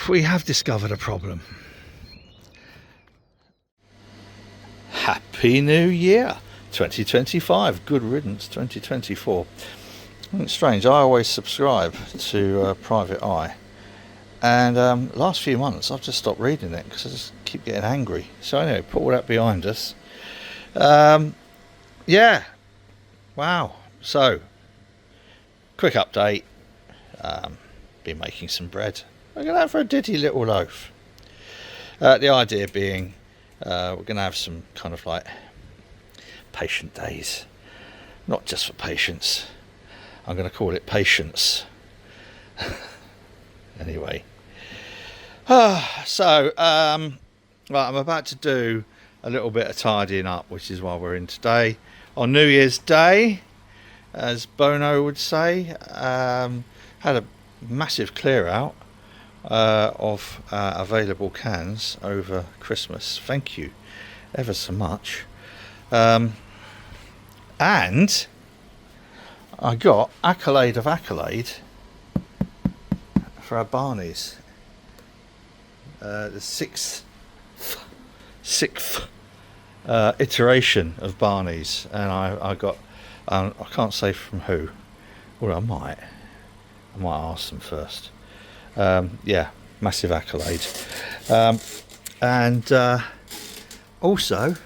we have discovered a problem. Happy New Year 2025, good riddance 2024. It's strange, I always subscribe to Private Eye, and last few months I've just stopped reading it because I just keep getting angry. So anyway, put all that behind us. Yeah, wow. So quick update, been making some bread. I'm gonna have for a ditty little loaf. The idea being we're gonna have some kind of like patient days, not just for patients. I'm gonna call it patience. Anyway, so right, I'm about to do a little bit of tidying up, which is why we're in today on New Year's Day, as Bono would say. Had a massive clear out of available cans over Christmas. Thank you ever so much. And I got accolade of accolade for our Barneys. The sixth iteration of Barneys, and I got I can't say from who. Well, I might ask them first. Yeah, massive accolade. And also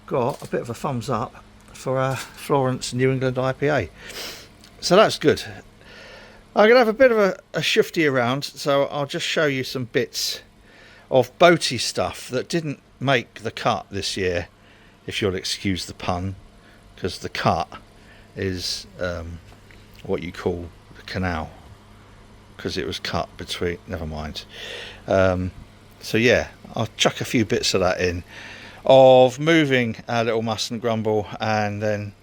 got a bit of a thumbs up for our Florence New England IPA. So that's good. I'm going to have a bit of a shifty around, so I'll just show you some bits of boaty stuff that didn't make the cut this year, if you'll excuse the pun, because the cut is what you call the canal, because it was cut between, never mind. So yeah, I'll chuck a few bits of that in, of moving our little M Grumble, and then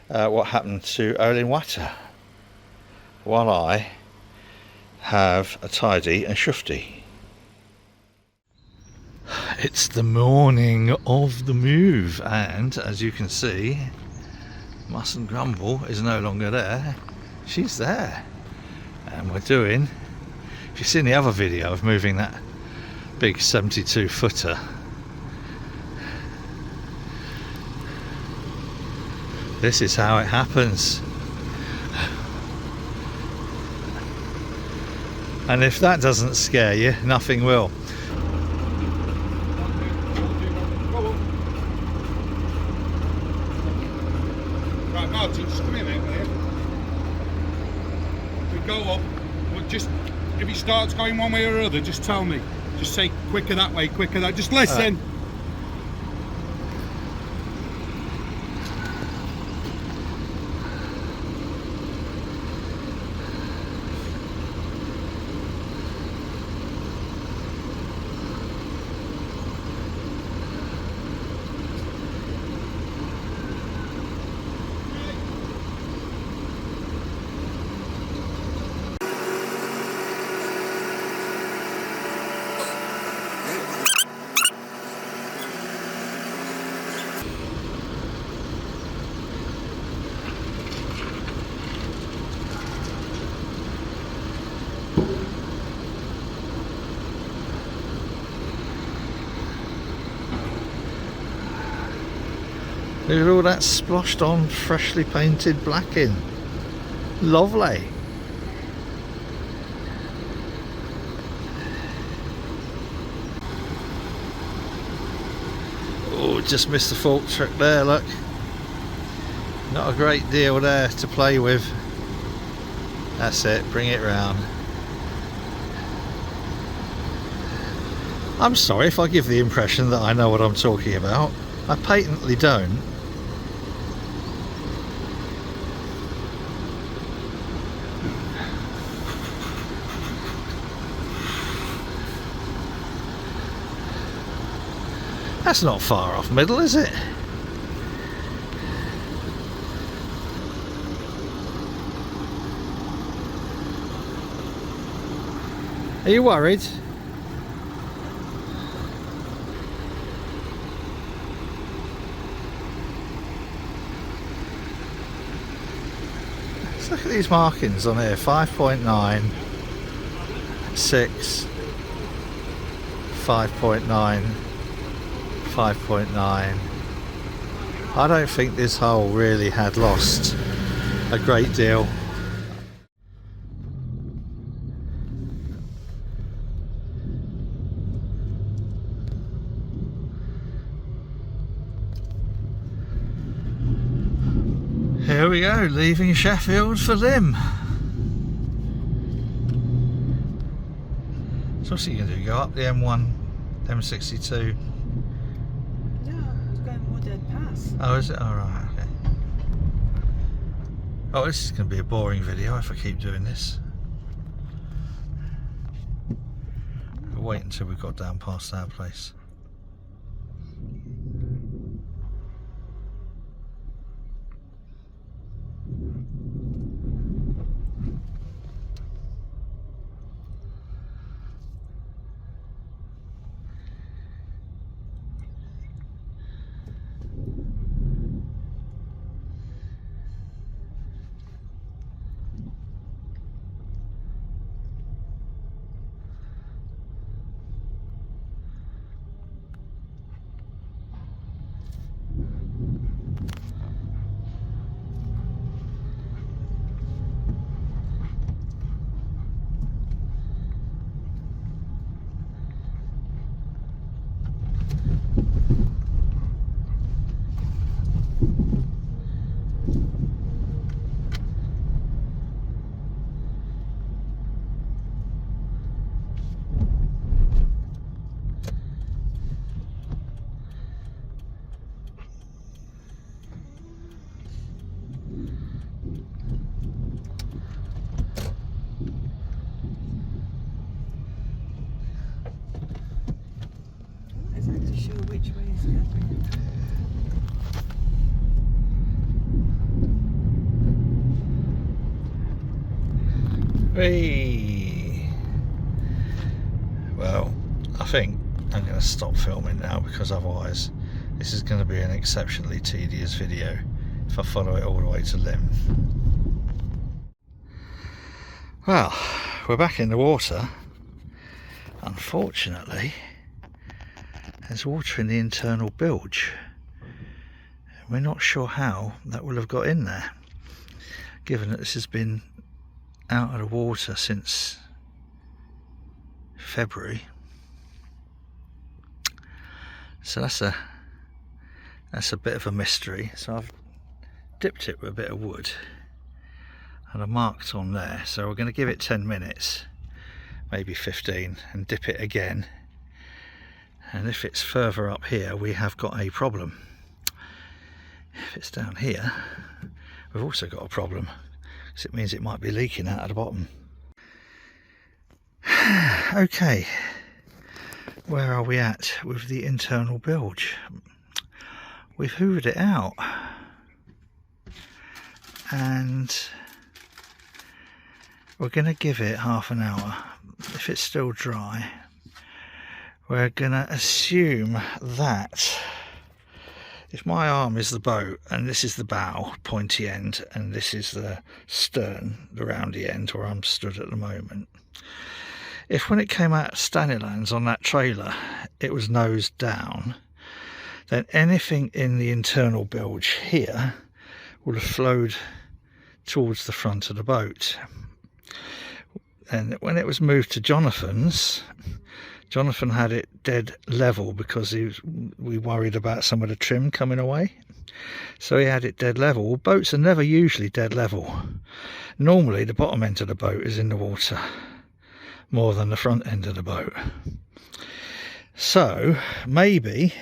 what happened to Olin Water, while I have a tidy and shufty. It's the morning of the move, and as you can see, M Grumble is no longer there. She's there, and we're doing, if you've seen the other video of moving that big 72 footer, this is how it happens. And if that doesn't scare you, nothing will. Right, Martin, just come here, mate, will you? If we go up, we'll just, if he starts going one way or other, just tell me. Just say quicker that way, quicker that. Just listen. Look at all that sploshed on, freshly painted blacking. Lovely. Oh, just missed the fork truck there, look. Not a great deal there to play with. That's it, bring it round. I'm sorry if I give the impression that I know what I'm talking about. I patently don't. That's not far off middle, is it? Are you worried? Let's look at these markings on here. 5.9, 6, 5.9, 5.9. I don't think this hole really had lost a great deal. Here we go, leaving Sheffield for Lim. So what's he going to do? Go up the M1, M62? No, it's going more dead pass. Oh, is it? Alright, okay. Oh, this is going to be a boring video if I keep doing this. We'll wait until we've got down past our place. Sure which way it's going. Hey. Well, I think I'm going to stop filming now, because otherwise this is going to be an exceptionally tedious video if I follow it all the way to Lim. Well, we're back in the water. Unfortunately, there's water in the internal bilge. We're not sure how that will have got in there, given that this has been out of the water since February. So that's a bit of a mystery. So I've dipped it with a bit of wood and I've marked on there. So we're going to give it 10 minutes, maybe 15, and dip it again. And if it's further up here, we have got a problem. If it's down here, we've also got a problem, because it means it might be leaking out of the bottom. Okay, where are we at with the internal bilge? We've hoovered it out, and we're going to give it half an hour. If it's still dry, we're going to assume that if my arm is the boat and this is the bow, pointy end, and this is the stern, the roundy end where I'm stood at the moment, if when it came out of Stanylands on that trailer it was nose down, then anything in the internal bilge here would have flowed towards the front of the boat. And when it was moved to Jonathan had it dead level, because we worried about some of the trim coming away. So he had it dead level. Well, boats are never usually dead level. Normally the bottom end of the boat is in the water more than the front end of the boat. So maybe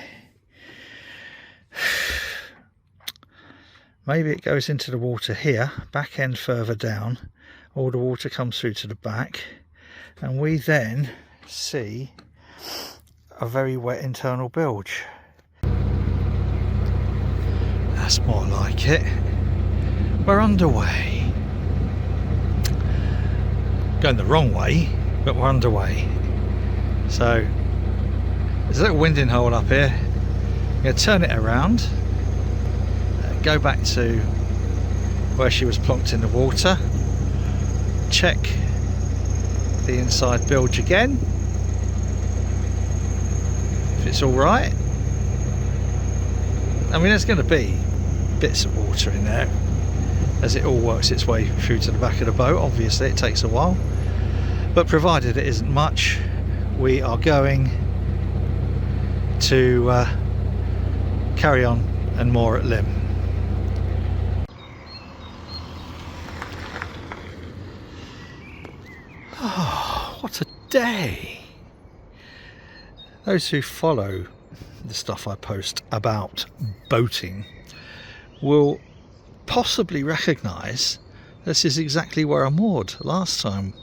it goes into the water here, back end further down, all the water comes through to the back, and we then see a very wet internal bilge. That's more like it. We're underway. Going the wrong way, but we're underway. So there's a little winding hole up here. I'm going to turn it around, go back to where she was plonked in the water, check the inside bilge again, it's all right. I mean, there's going to be bits of water in there as it all works its way through to the back of the boat. Obviously it takes a while, but provided it isn't much, we are going to carry on and moor at Lymm. Oh, what a day! Those who follow the stuff I post about boating will possibly recognise this is exactly where I moored last time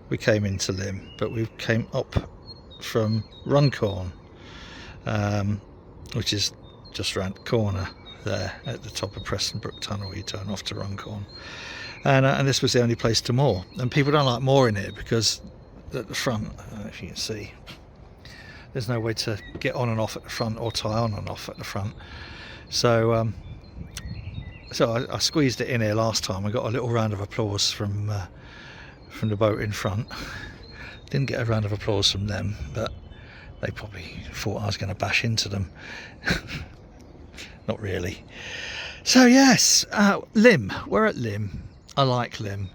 we came into Lymm, but we came up from Runcorn, which is just round the corner there at the top of Preston Brook Tunnel. You turn off to Runcorn, and this was the only place to moor. And people don't like mooring here because at the front, I don't know if you can see, there's no way to get on and off at the front or tie on and off at the front. So I squeezed it in here last time. I got a little round of applause from the boat in front. Didn't get a round of applause from them, but they probably thought I was going to bash into them. Not really. So yes, Lymm. We're at Lymm. I like Lymm.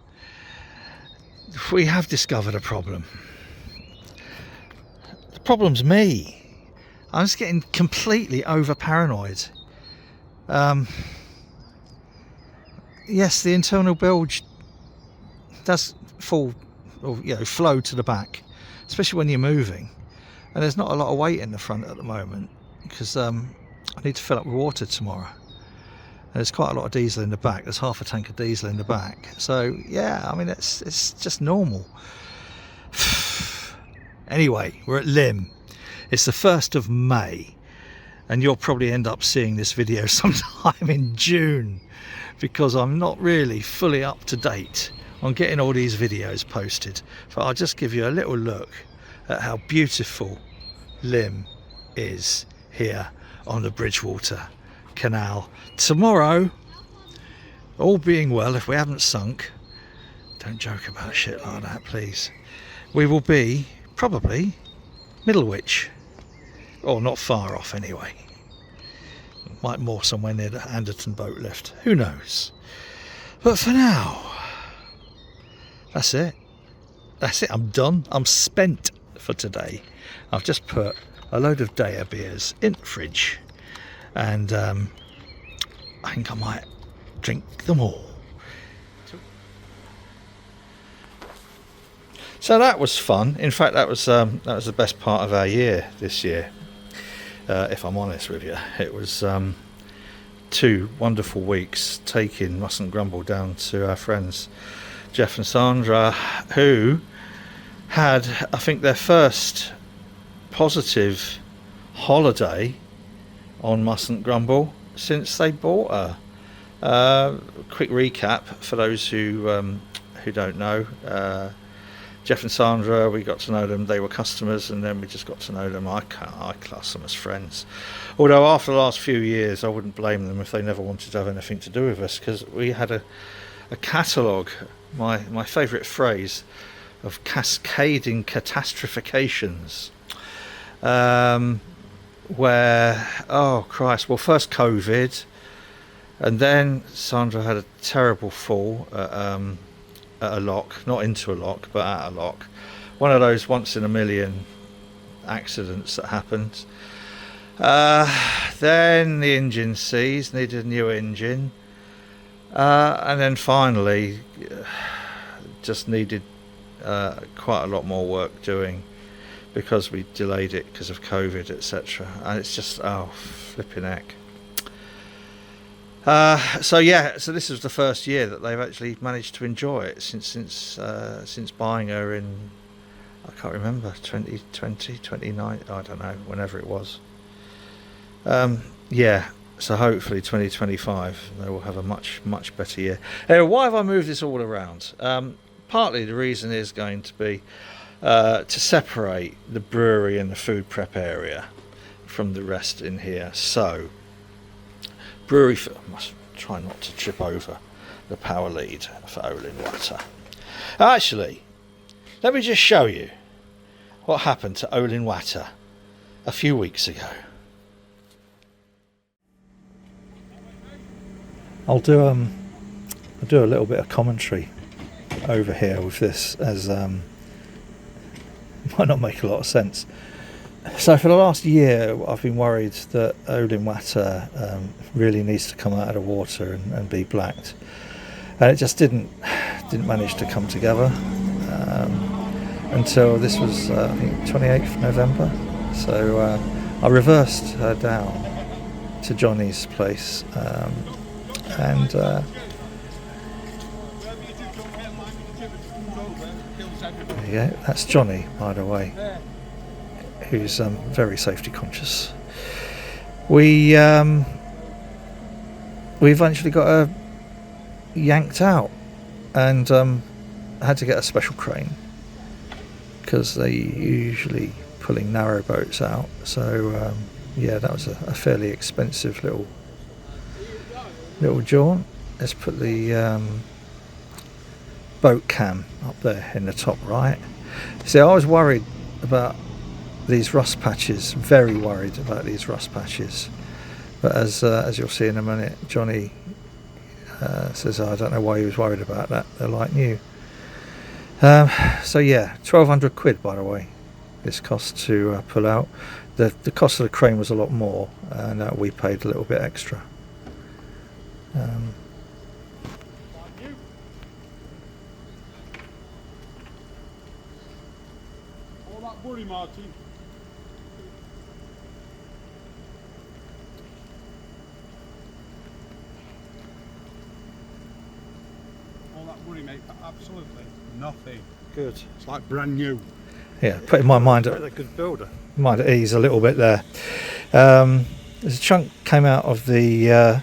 We have discovered a problem. The problem's me. I'm just getting completely over paranoid. Yes, the internal bilge does fall, or flow to the back, especially when you're moving. And there's not a lot of weight in the front at the moment because I need to fill up with water tomorrow. And there's quite a lot of diesel in the back. There's half a tank of diesel in the back. So yeah, I mean it's just normal. Anyway, we're at Lymm. It's the 1st of May, and you'll probably end up seeing this video sometime in June, because I'm not really fully up to date on getting all these videos posted. But I'll just give you a little look at how beautiful Lymm is here on the Bridgewater Canal. Tomorrow, all being well, if we haven't sunk, don't joke about shit like that please, we will be probably Middlewich, or not far off anyway. Might moor somewhere near the Anderton boat lift, who knows. But for now, that's it. I'm done. I'm spent for today. I've just put a load of Daya beers in the fridge, and I think I might drink them all. So that was fun. In fact, that was the best part of our year this year. If I'm honest with you, it was 2 wonderful weeks taking Mustn't Grumble down to our friends Jeff and Sandra, who had, I think, their first positive holiday on Mustn't Grumble since they bought her. Quick recap for those who don't know. Jeff and Sandra, we got to know them. They were customers, and then we just got to know them. I class them as friends. Although after the last few years, I wouldn't blame them if they never wanted to have anything to do with us, because we had a catalogue, my favourite phrase, of cascading catastrophications. Where, oh Christ, well, first COVID, and then Sandra had a terrible fall at a lock, not into a lock, but at a lock. One of those once in a million accidents that happens. Then the engine seized, needed a new engine, and then finally just needed quite a lot more work doing because we delayed it because of COVID, etc. And it's just, oh, flipping heck. So this was the first year that they've actually managed to enjoy it since buying her in, I can't remember, 2020, 29, I don't know, whenever it was. So hopefully 2025 they will have a much better year. Anyway, why have I moved this all around? Partly the reason is going to be to separate the brewery and the food prep area from the rest in here. So brewery, I must try not to trip over the power lead for Olin Water. Actually, let me just show you what happened to Olin Water a few weeks ago. I'll do a little bit of commentary over here with this, as might not make a lot of sense. So for the last year I've been worried that Olin Water really needs to come out of the water and be blacked, and it just didn't manage to come together until this was I think 28th November. So I reversed her down to Johnny's place, and there you go, that's Johnny, by the way, who's very safety conscious. We eventually got her yanked out, and had to get a special crane because they usually pulling narrow boats out. So yeah, that was a fairly expensive little jaunt. Let's put the boat cam up there in the top right. See, I was worried about these rust patches, very worried about these rust patches, but as you'll see in a minute, Johnny says, I don't know why he was worried about that, they're like new. So yeah, 1,200 quid, by the way, this cost to pull out. The cost of the crane was a lot more, and we paid a little bit extra. All that bury, Martin. All that bury, mate, for absolutely nothing. Good. It's like brand new. Yeah, putting my mind at A good builder. mind at ease a little bit there. There's a chunk came out of the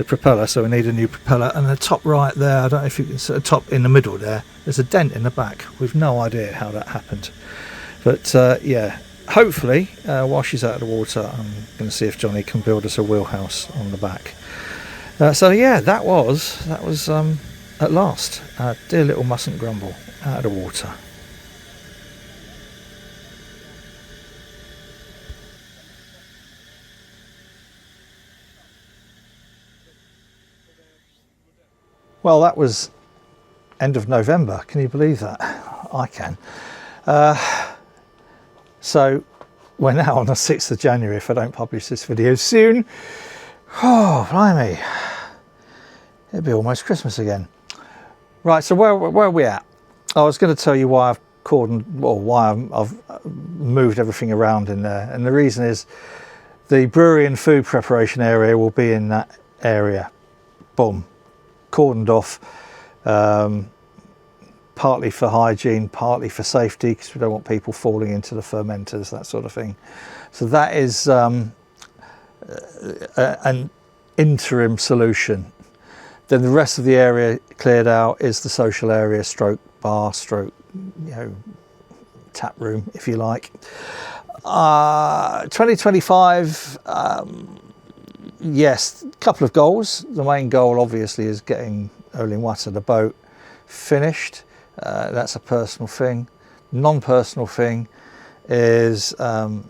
propeller, so we need a new propeller. And the top right there, I don't know if you can see the top in the middle there, there's a dent in the back. We've no idea how that happened, but yeah, hopefully while she's out of the water, I'm going to see if Johnny can build us a wheelhouse on the back. So yeah, that was at last dear little Mustn't Grumble out of the water. Well, that was end of November. Can you believe that? I can. So we're now on the 6th of January if I don't publish this video soon. Oh, blimey. It'll be almost Christmas again. Right, so where are we at? I was going to tell you why I've I've moved everything around in there. And the reason is the brewery and food preparation area will be in that area. Boom. Cordoned off, partly for hygiene, partly for safety, because we don't want people falling into the fermenters, that sort of thing. So that is an interim solution. Then the rest of the area cleared out is the social area, stroke bar, stroke, tap room, if you like. 2025. Yes, a couple of goals. The main goal obviously is getting Olin Water, the boat, finished. That's a personal thing. Non-personal thing is I'm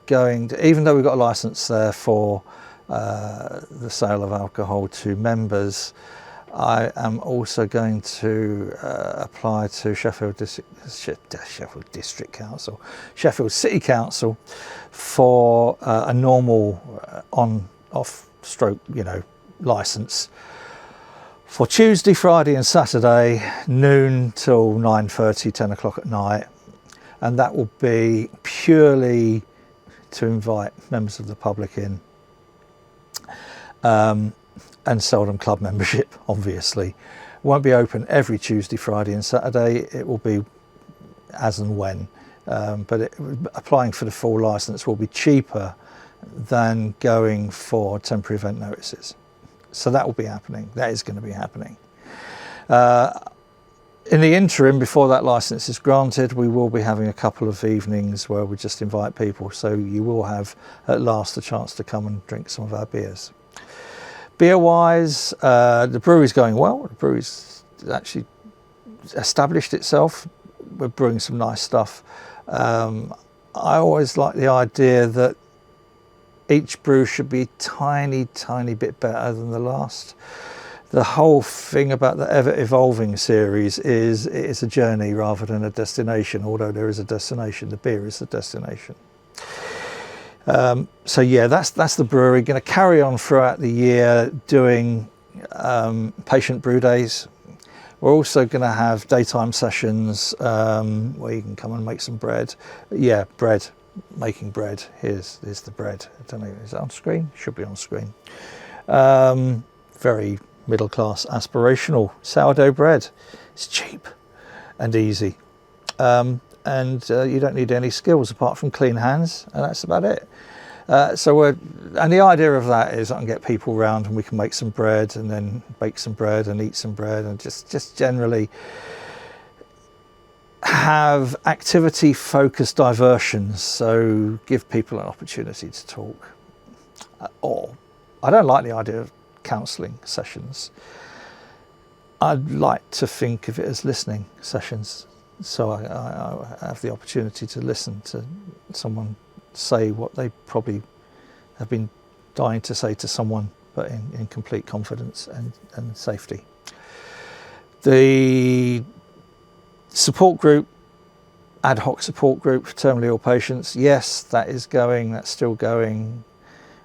going to, even though we've got a license there for the sale of alcohol to members, I am also going to apply to Sheffield District Council, Sheffield City Council, for a normal on-off stroke, license for Tuesday, Friday and Saturday, noon till 9:30, 10 o'clock at night. And that will be purely to invite members of the public in. And sell them club membership, obviously. It won't be open every Tuesday, Friday and Saturday. It will be as and when. But applying for the full licence will be cheaper than going for temporary event notices. So that will be happening. That is going to be happening. In the interim, before that licence is granted, we will be having a couple of evenings where we just invite people. So you will have at last a chance to come and drink some of our beers. Beer wise, the brewery's going well. The brewery's actually established itself. We're brewing some nice stuff. I always like the idea that each brew should be a tiny bit better than the last. The whole thing about the ever evolving series is it's a journey rather than a destination, although there is a destination. The beer is the destination. So yeah, that's the brewery. Going to carry on throughout the year doing patient brew days. We're also going to have daytime sessions where you can come and make some bread. Yeah, bread, making bread. Here's the bread. I don't know, is it on screen? Should be on screen. Very middle class, aspirational sourdough bread. It's cheap and easy. And you don't need any skills apart from clean hands, and that's about it. And the idea of that is I can get people round and we can make some bread and then bake some bread and eat some bread and just generally have activity focused diversions, so give people an opportunity to talk. Or I don't like the idea of counselling sessions. I'd like to think of it as listening sessions, so I have the opportunity to listen to someone say what they probably have been dying to say to someone, but in complete confidence and safety. The support group, ad hoc support group for terminally ill patients, yes, that's still going.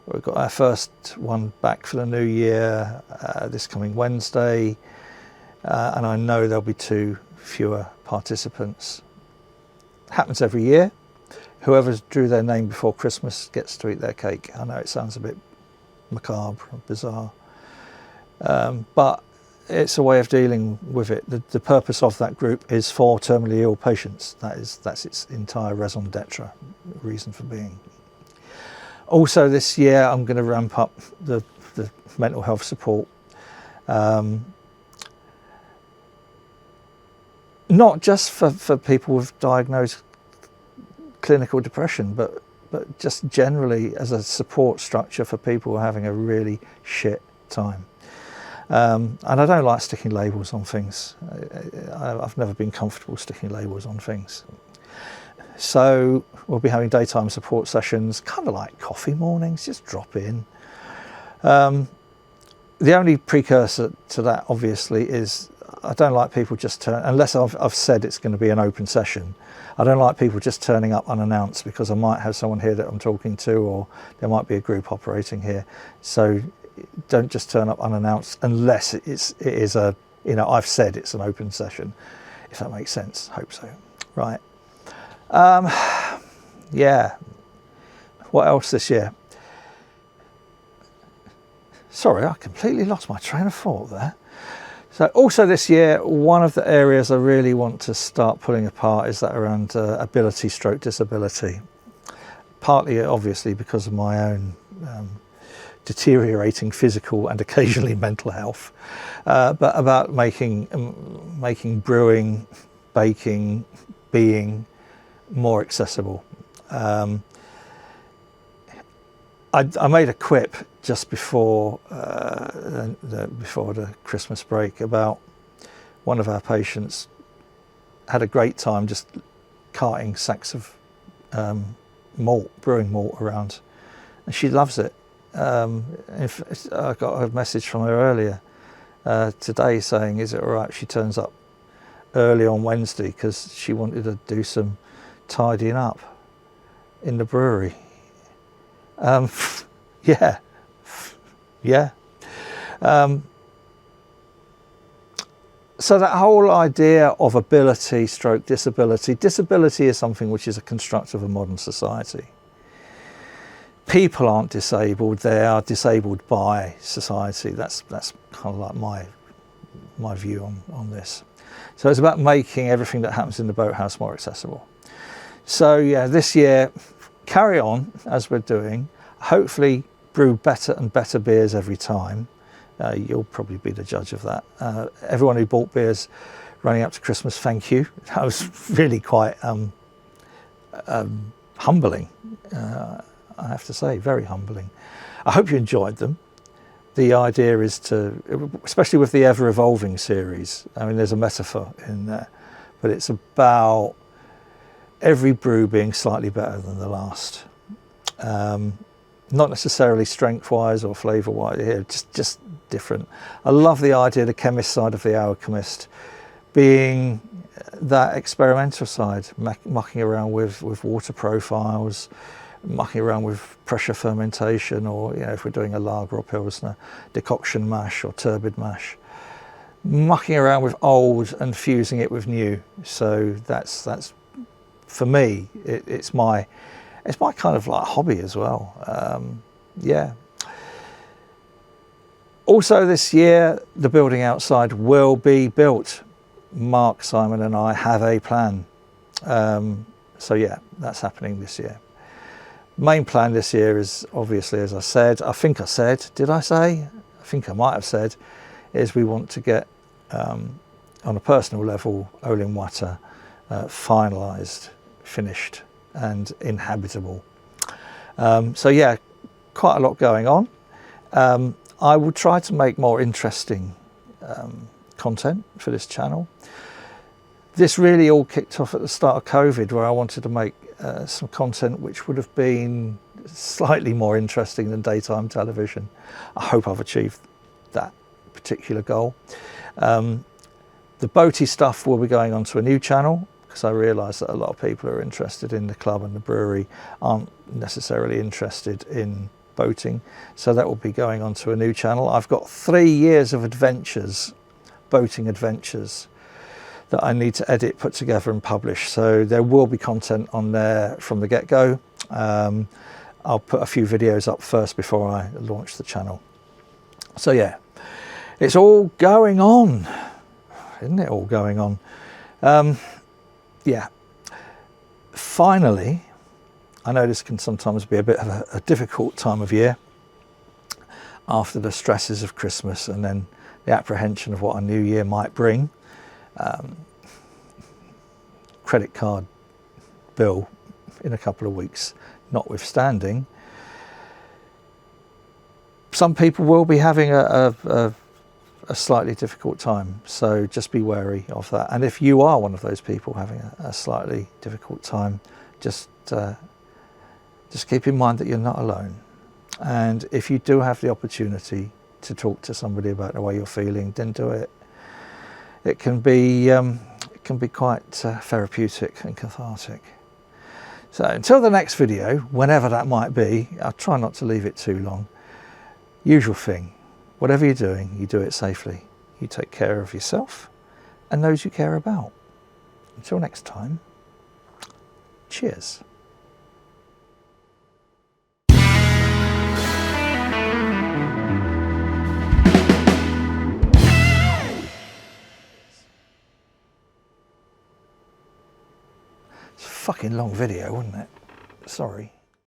We've got our first one back for the new year this coming Wednesday, and I know there'll be 2 fewer participants. Happens every year. Whoever drew their name before Christmas gets to eat their cake. I know it sounds a bit macabre, bizarre, but it's a way of dealing with it. The purpose of that group is for terminally ill patients. That's its entire raison d'etre, reason for being. Also this year I'm going to ramp up the mental health support. Not just for people with diagnosed clinical depression, but just generally as a support structure for people who are having a really shit time. And I don't like sticking labels on things. I've never been comfortable sticking labels on things. So we'll be having daytime support sessions, kind of like coffee mornings, just drop in. The only precursor to that, obviously, is I don't like people just unless I've said it's going to be an open session. I don't like people just turning up unannounced, because I might have someone here that I'm talking to, or there might be a group operating here. So don't just turn up unannounced unless it is a, I've said it's an open session, if that makes sense. Hope so. Right. Yeah. What else this year? Sorry, I completely lost my train of thought there. So also this year, one of the areas I really want to start pulling apart is that around ability/disability. Partly, obviously, because of my own deteriorating physical and occasionally mental health, but about making brewing, baking, being more accessible. I made a quip just before the Christmas break about one of our patients had a great time just carting sacks of brewing malt around, and she loves it. I got a message from her earlier today saying, is it all right if she turns up early on Wednesday, because she wanted to do some tidying up in the brewery. Yeah. So that whole idea of ability/disability. Disability is something which is a construct of a modern society. People aren't disabled; they are disabled by society. That's kind of like my view on this. So it's about making everything that happens in the boathouse more accessible. So yeah, this year, carry on as we're doing. Hopefully brew better and better beers every time. You'll probably be the judge of that. Everyone who bought beers running up to Christmas, thank you. That was really quite humbling, I have to say, very humbling. I hope you enjoyed them. The idea is to, especially with the ever-evolving series, I mean, there's a metaphor in there, but it's about every brew being slightly better than the last. Not necessarily strength-wise or flavour-wise here, just different. I love the idea, the chemist side of the alchemist, being that experimental side, mucking around with water profiles, mucking around with pressure fermentation, or if we're doing a lager or pilsner, decoction mash or turbid mash, mucking around with old and fusing it with new. So that's for me, it's my kind of like hobby as well. Yeah. Also this year, the building outside will be built. Mark, Simon and I have a plan. So yeah, that's happening this year. Main plan this year is obviously, as I said, did I say? I think I might have said, is we want to get, on a personal level, Olin Water finalised, finished and inhabitable. So yeah, quite a lot going on. I will try to make more interesting content for this channel. This really all kicked off at the start of COVID, where I wanted to make some content which would have been slightly more interesting than daytime television. I hope I've achieved that particular goal. The boaty stuff will be going onto a new channel, because I realise that a lot of people who are interested in the club and the brewery aren't necessarily interested in boating. So that will be going onto a new channel. I've got 3 years of adventures, boating adventures, that I need to edit, put together and publish. So there will be content on there from the get-go. I'll put a few videos up first before I launch the channel. So yeah, it's all going on, isn't it? All going on. Yeah. Finally, I know this can sometimes be a bit of a difficult time of year after the stresses of Christmas and then the apprehension of what a new year might bring. Credit card bill in a couple of weeks notwithstanding, some people will be having a slightly difficult time, so just be wary of that. And if you are one of those people having a slightly difficult time, just keep in mind that you're not alone. And if you do have the opportunity to talk to somebody about the way you're feeling, then do it. It can be quite therapeutic and cathartic. So until the next video, whenever that might be, I'll try not to leave it too long. Usual thing, whatever you're doing, you do it safely. You take care of yourself and those you care about. Until next time, cheers. It's a fucking long video, wasn't it? Sorry.